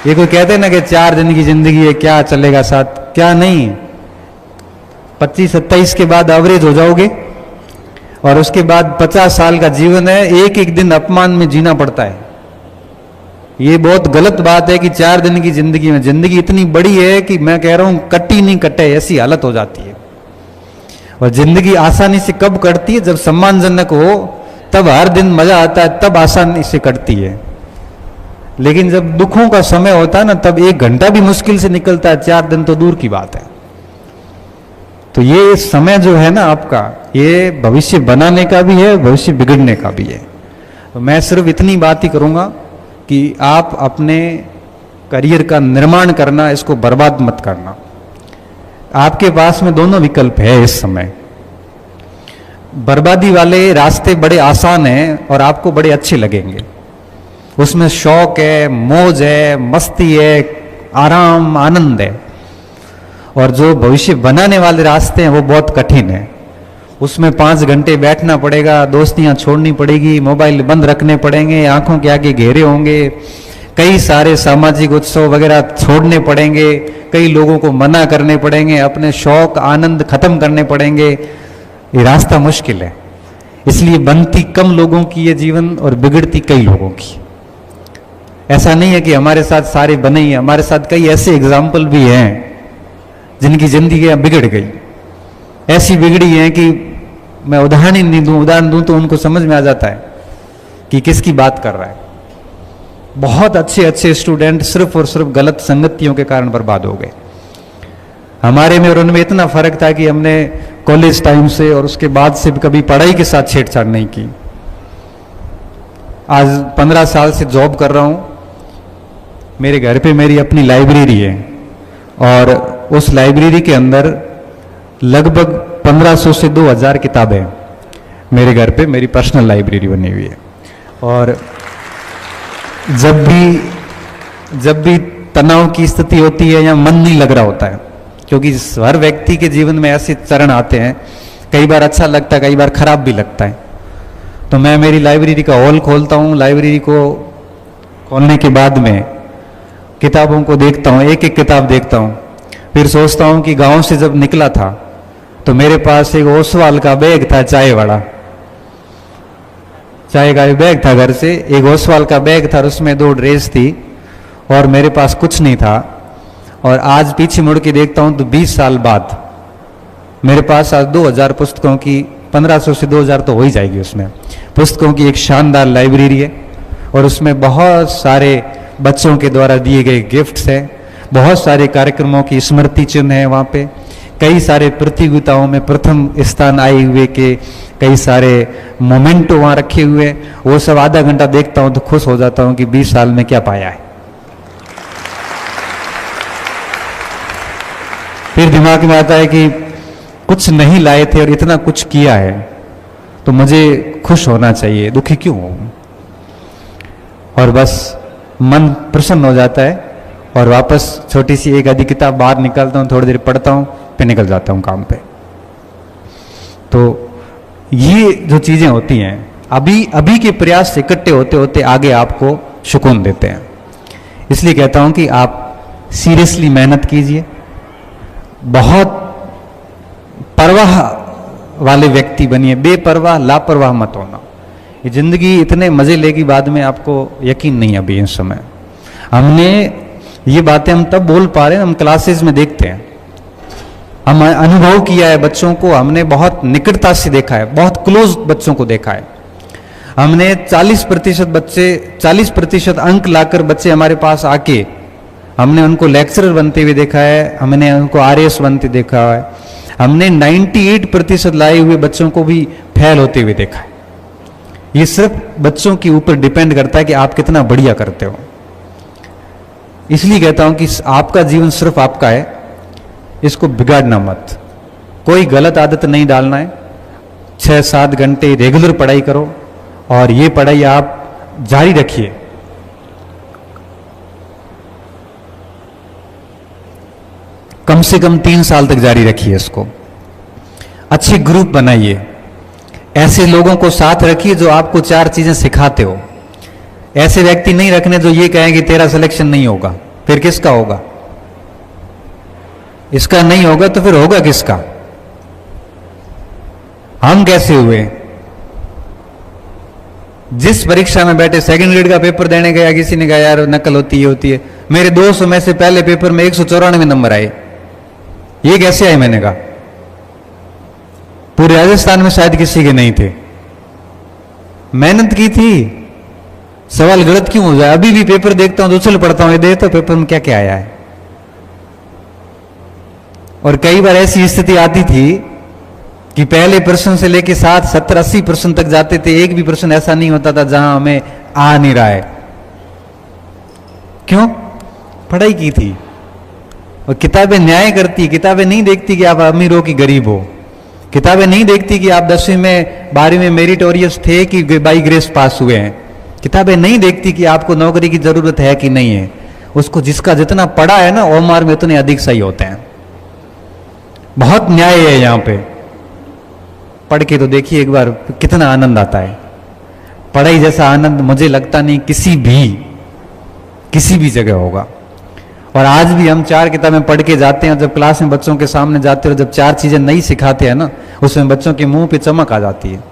ये कोई कहते हैं ना कि 4 दिन की जिंदगी है, क्या चलेगा साथ, क्या नहीं। 25-27 के बाद एवरेज हो जाओगे और उसके बाद 50 साल का जीवन है, एक एक दिन अपमान में जीना पड़ता है। ये बहुत गलत बात है कि 4 दिन की जिंदगी में, जिंदगी इतनी बड़ी है कि मैं कह रहा हूं कटी नहीं कटे ऐसी हालत हो जाती है। और जिंदगी आसानी से कब कटती है? जब सम्मानजनक हो, तब हर दिन मजा आता है, तब आसानी से कटती है। लेकिन जब दुखों का समय होता है ना, तब 1 घंटा भी मुश्किल से निकलता है, 4 दिन तो दूर की बात है। तो ये समय जो है ना आपका, ये भविष्य बनाने का भी है, भविष्य बिगड़ने का भी है। तो मैं सिर्फ इतनी बात ही करूंगा कि आप अपने करियर का निर्माण करना, इसको बर्बाद मत करना। आपके पास में दोनों विकल्प है इस समय। बर्बादी वाले रास्ते बड़े आसान हैं और आपको बड़े अच्छे लगेंगे, उसमें शौक है, मौज है, मस्ती है, आराम, आनंद है। और जो भविष्य बनाने वाले रास्ते हैं वो बहुत कठिन है, उसमें 5 घंटे बैठना पड़ेगा, दोस्तियां छोड़नी पड़ेगी, मोबाइल बंद रखने पड़ेंगे, आंखों के आगे घेरे होंगे, कई सारे सामाजिक उत्सव वगैरह छोड़ने पड़ेंगे, कई लोगों को मना करने पड़ेंगे, अपने शौक आनंद खत्म करने पड़ेंगे। ये रास्ता मुश्किल है, इसलिए बनती कम लोगों की ये जीवन और बिगड़ती कई लोगों की। ऐसा नहीं है कि हमारे साथ सारे बने ही, हमारे साथ कई ऐसे एग्जाम्पल भी हैं जिनकी जिंदगी बिगड़ गई, ऐसी बिगड़ी है कि मैं उदाहरण दूं तो उनको समझ में आ जाता है कि किसकी बात कर रहा है। बहुत अच्छे अच्छे स्टूडेंट सिर्फ और सिर्फ गलत संगतियों के कारण बर्बाद हो गए। हमारे में और उनमें इतना फर्क था कि हमने कॉलेज टाइम से और उसके बाद से भी कभी पढ़ाई के साथ छेड़छाड़ नहीं की। आज 15 साल से जॉब कर रहा हूं, मेरे घर पे मेरी अपनी लाइब्रेरी है और उस लाइब्रेरी के अंदर लगभग 1500 से 2000 किताबें मेरे घर पे, मेरी पर्सनल लाइब्रेरी बनी हुई है। और जब भी तनाव की स्थिति होती है या मन नहीं लग रहा होता है, क्योंकि हर व्यक्ति के जीवन में ऐसे चरण आते हैं, कई बार अच्छा लगता है, कई बार खराब भी लगता है, तो मैं मेरी लाइब्रेरी का हॉल खोलता हूँ। लाइब्रेरी को खोलने के बाद में किताबों को देखता हूँ, एक एक किताब देखता हूँ, फिर सोचता हूँ कि गांव से जब निकला था तो मेरे पास एक ओसवाल का बैग था, चाय वाला, चाय का बैग था घर से, एक ओसवाल का बैग था और उसमें 2 ड्रेस थी और मेरे पास कुछ नहीं था। और आज पीछे मुड़ के देखता हूं तो 20 साल बाद मेरे पास आज 2000 पुस्तकों की, 1500 से 2000 तो हो ही जाएगी उसमें, पुस्तकों की एक शानदार लाइब्रेरी है। और उसमें बहुत सारे बच्चों के द्वारा दिए गए गिफ्ट्स हैं, बहुत सारे कार्यक्रमों की स्मृति चिन्ह है वहाँ पे, कई सारे प्रतियोगिताओं में प्रथम स्थान आए हुए के कई सारे मोमेंटो वहाँ रखे हुए। वो सब आधा घंटा देखता हूँ तो खुश हो जाता हूँ कि 20 साल में क्या पाया है। फिर दिमाग में आता है कि कुछ नहीं लाए थे और इतना कुछ किया है, तो मुझे खुश होना चाहिए, दुखी क्यों हूं। और बस मन प्रसन्न हो जाता है और वापस छोटी सी एक आधी किताब बाहर निकालता हूँ, थोड़ी देर पढ़ता हूँ, फिर निकल जाता हूँ काम पे। तो ये जो चीजें होती हैं, अभी के प्रयास इकट्ठे होते होते आगे आपको सुकून देते हैं। इसलिए कहता हूं कि आप सीरियसली मेहनत कीजिए, बहुत परवाह वाले व्यक्ति बनिए, बेपरवाह लापरवाह मत होना। ये जिंदगी इतने मजे लेगी, बाद में आपको यकीन नहीं अभी इस समय। हमने ये बातें हम तब बोल पा रहे हैं, हम क्लासेस में देखते हैं, हम अनुभव किया है, बच्चों को हमने बहुत निकटता से देखा है, बहुत क्लोज बच्चों को देखा है। हमने 40% अंक लाकर बच्चे हमारे पास आके हमने उनको लेक्चरर बनते हुए देखा है, हमने उनको RS बनते देखा है, हमने 98% लाए हुए बच्चों को भी फेल होते हुए देखा है। ये सिर्फ बच्चों के ऊपर डिपेंड करता है कि आप कितना बढ़िया करते हो। इसलिए कहता हूं कि आपका जीवन सिर्फ आपका है, इसको बिगाड़ना मत, कोई गलत आदत नहीं डालना है। 6-7 घंटे रेगुलर पढ़ाई करो और ये पढ़ाई आप जारी रखिए। कम से कम 3 साल तक जारी रखिए इसको। अच्छे ग्रुप बनाइए, ऐसे लोगों को साथ रखिए जो आपको 4 चीजें सिखाते हो। ऐसे व्यक्ति नहीं रखने जो ये कहें कि तेरा सिलेक्शन नहीं होगा, फिर किसका होगा? इसका नहीं होगा तो फिर होगा किसका? हम कैसे हुए? जिस परीक्षा में बैठे, सेकंड ग्रेड का पेपर देने गया, किसी ने कहा यार नकल होती है। मेरे 200 में से पहले पेपर में 194 नंबर आए। ये कैसे आए? मैंने कहा पूरे राजस्थान में शायद किसी के नहीं थे। मेहनत की थी, सवाल गलत क्यों हो जाए? अभी भी पेपर देखता हूं तो उछल पड़ता हूं, ये देखता तो पेपर में क्या क्या आया है। और कई बार ऐसी स्थिति आती थी कि पहले प्रश्न से लेके 60, 70, 80 प्रश्न तक जाते थे, एक भी प्रश्न ऐसा नहीं होता था जहां हमें आ नहीं रहा है। क्यों? पढ़ाई की थी। और किताबें न्याय करती, किताबें नहीं देखती कि आप अमीर हो कि गरीब हो। किताबें नहीं देखती कि आप 10वीं में 12वीं में मेरिटोरियस थे कि बाई ग्रेस पास हुए हैं। किताबें नहीं देखती कि आपको नौकरी की जरूरत है कि नहीं है। उसको जिसका जितना पढ़ा है ना, ओमार में उतने अधिक सही होते हैं। बहुत न्याय है यहां पे। पढ़ के तो देखिए एक बार, कितना आनंद आता है। पढ़ाई जैसा आनंद मुझे लगता नहीं किसी भी जगह होगा। और आज भी हम 4 किताबें पढ़ के जाते हैं, जब क्लास में बच्चों के सामने जाते हैं, जब 4 चीजें नहीं सिखाते हैं ना, उसमें बच्चों के मुंह पे चमक आ जाती है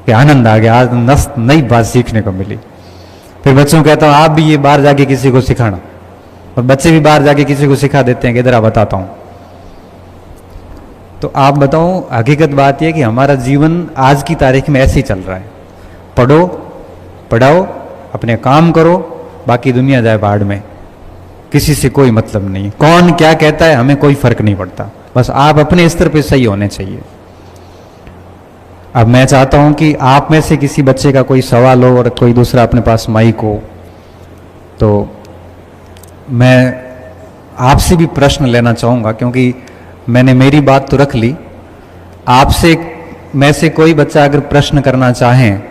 कि आनंद आ गया, आज नई बात सीखने को मिली। फिर बच्चों को कहता हूं आप भी ये बाहर जाके किसी को सिखाना, और बच्चे भी बाहर जाके किसी को सिखा देते हैं कि इधर आ बताता हूं। तो आप बताओ, हकीकत बात यह कि हमारा जीवन आज की तारीख में ऐसे ही चल रहा है। पढ़ो, पढ़ाओ, अपने काम करो, बाकी दुनिया जाए बाढ़ में, किसी से कोई मतलब नहीं। कौन क्या कहता है हमें कोई फर्क नहीं पड़ता, बस आप अपने स्तर पे सही होने चाहिए। अब मैं चाहता हूं कि आप में से किसी बच्चे का कोई सवाल हो और कोई दूसरा अपने पास माइक हो, तो मैं आपसे भी प्रश्न लेना चाहूंगा, क्योंकि मैंने मेरी बात तो रख ली। आपसे में से कोई बच्चा अगर प्रश्न करना चाहें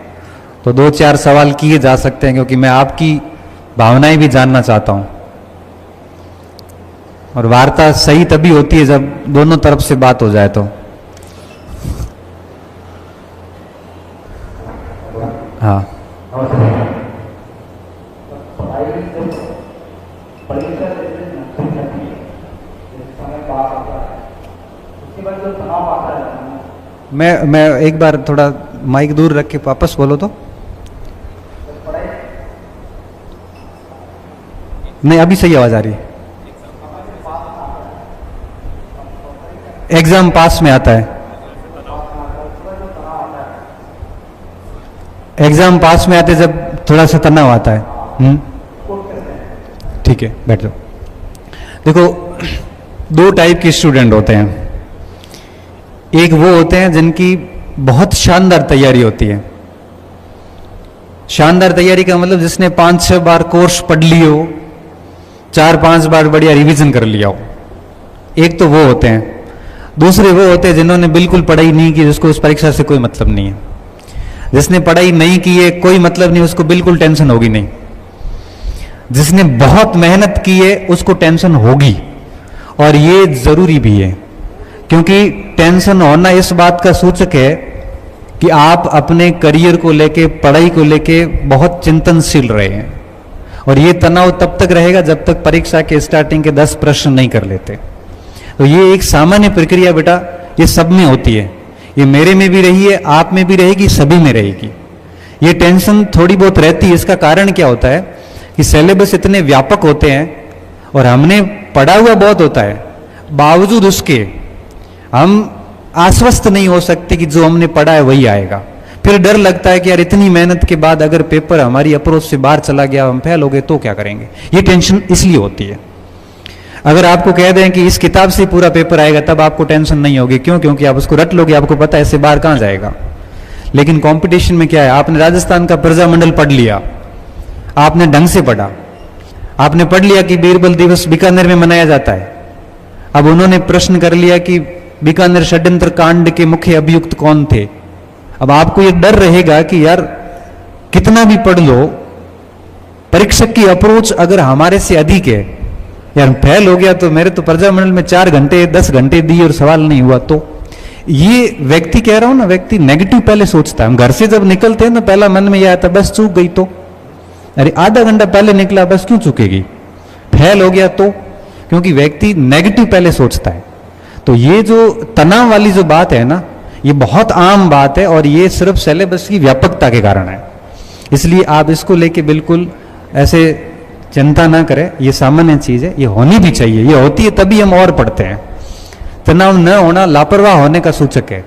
तो 2-4 सवाल किए जा सकते हैं, क्योंकि मैं आपकी भावनाएं भी जानना चाहता हूं। और वार्ता सही तभी होती है जब दोनों तरफ से बात हो जाए। तो हाँ, मैं एक बार थोड़ा माइक दूर रख के वापस बोलो तो। नहीं, अभी सही आवाज आ रही है। एग्जाम पास में आता है, एग्जाम पास में आते जब थोड़ा सा तनाव आता है। ठीक है, बैठ जाओ। देखो, 2 टाइप के स्टूडेंट होते हैं। एक वो होते हैं जिनकी बहुत शानदार तैयारी होती है। शानदार तैयारी का मतलब जिसने 5-6 बार कोर्स पढ़ लिया हो, 4-5 बार बढ़िया रिवीजन कर लिया हो। एक तो वो होते हैं। दूसरे वो होते हैं जिन्होंने बिल्कुल पढ़ाई नहीं की, जिसको उस परीक्षा से कोई मतलब नहीं है। जिसने पढ़ाई नहीं की है, कोई मतलब नहीं, उसको बिल्कुल टेंशन होगी नहीं। जिसने बहुत मेहनत की है उसको टेंशन होगी, और ये जरूरी भी है, क्योंकि टेंशन होना इस बात का सूचक है कि आप अपने करियर को लेके, पढ़ाई को लेके बहुत चिंतनशील रहे हैं। और ये तनाव तब तक रहेगा जब तक परीक्षा के स्टार्टिंग के 10 प्रश्न नहीं कर लेते। तो ये एक सामान्य प्रक्रिया बेटा, ये सब में होती है। ये मेरे में भी रही है, आप में भी रहेगी, सभी में रहेगी। ये टेंशन थोड़ी बहुत रहती है। इसका कारण क्या होता है कि सिलेबस इतने व्यापक होते हैं और हमने पढ़ा हुआ बहुत होता है, बावजूद उसके हम आश्वस्त नहीं हो सकते कि जो हमने पढ़ा है वही आएगा। फिर डर लगता है कि यार इतनी मेहनत के बाद अगर पेपर हमारी अप्रोच से बाहर चला गया, हम फेल हो गए तो क्या करेंगे। ये टेंशन इसलिए होती है। अगर आपको कह दें कि इस किताब से पूरा पेपर आएगा, तब आपको टेंशन नहीं होगी। क्यों? क्योंकि आप उसको रट लोगे, आपको पता है इससे बाहर कहां जाएगा। लेकिन कंपटीशन में क्या है, आपने राजस्थान का प्रजामंडल पढ़ लिया, आपने ढंग से पढ़ा, आपने पढ़ लिया कि बीरबल दिवस बीकानेर में मनाया जाता है। अब उन्होंने प्रश्न कर लिया कि बीकानेर षड्यंत्र कांड के मुख्य अभियुक्त कौन थे। अब आपको यह डर रहेगा कि यार कितना भी पढ़ लो, परीक्षक की अप्रोच अगर हमारे से अधिक है, यार फेल हो गया तो मेरे तो प्रजामंडल में 4 घंटे 10 घंटे दिए और सवाल नहीं हुआ। तो ये व्यक्ति, कह रहा हूं ना, व्यक्ति नेगेटिव पहले सोचता है। हम घर से जब निकलते हैं ना, पहला मन में यह आता बस चूक गई तो, अरे आधा घंटा पहले निकला, बस क्यों चूकेगी, फेल हो गया तो, क्योंकि व्यक्ति नेगेटिव पहले सोचता है। तो ये जो तनाव वाली जो बात है ना, ये बहुत आम बात है और ये सिर्फ सिलेबस की व्यापकता के कारण है। इसलिए आप इसको लेके बिल्कुल ऐसे चिंता ना करें, ये सामान्य चीज है, ये होनी भी चाहिए, ये होती है तभी हम और पढ़ते हैं। तनाव न होना लापरवाह होने का सूचक है।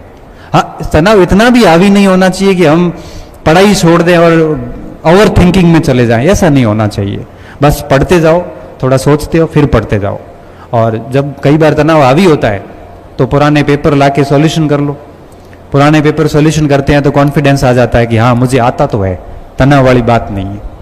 हाँ, तनाव इतना भी हावी नहीं होना चाहिए कि हम पढ़ाई छोड़ दें और ओवर थिंकिंग में चले जाएं, ऐसा नहीं होना चाहिए। बस पढ़ते जाओ, थोड़ा सोचते हो, फिर पढ़ते जाओ। और जब कई बार तनाव हावी होता है तो पुराने पेपर लाके सॉल्यूशन कर लो। पुराने पेपर सॉल्यूशन करते हैं तो कॉन्फिडेंस आ जाता है कि हाँ मुझे आता तो है, तनाव वाली बात नहीं है।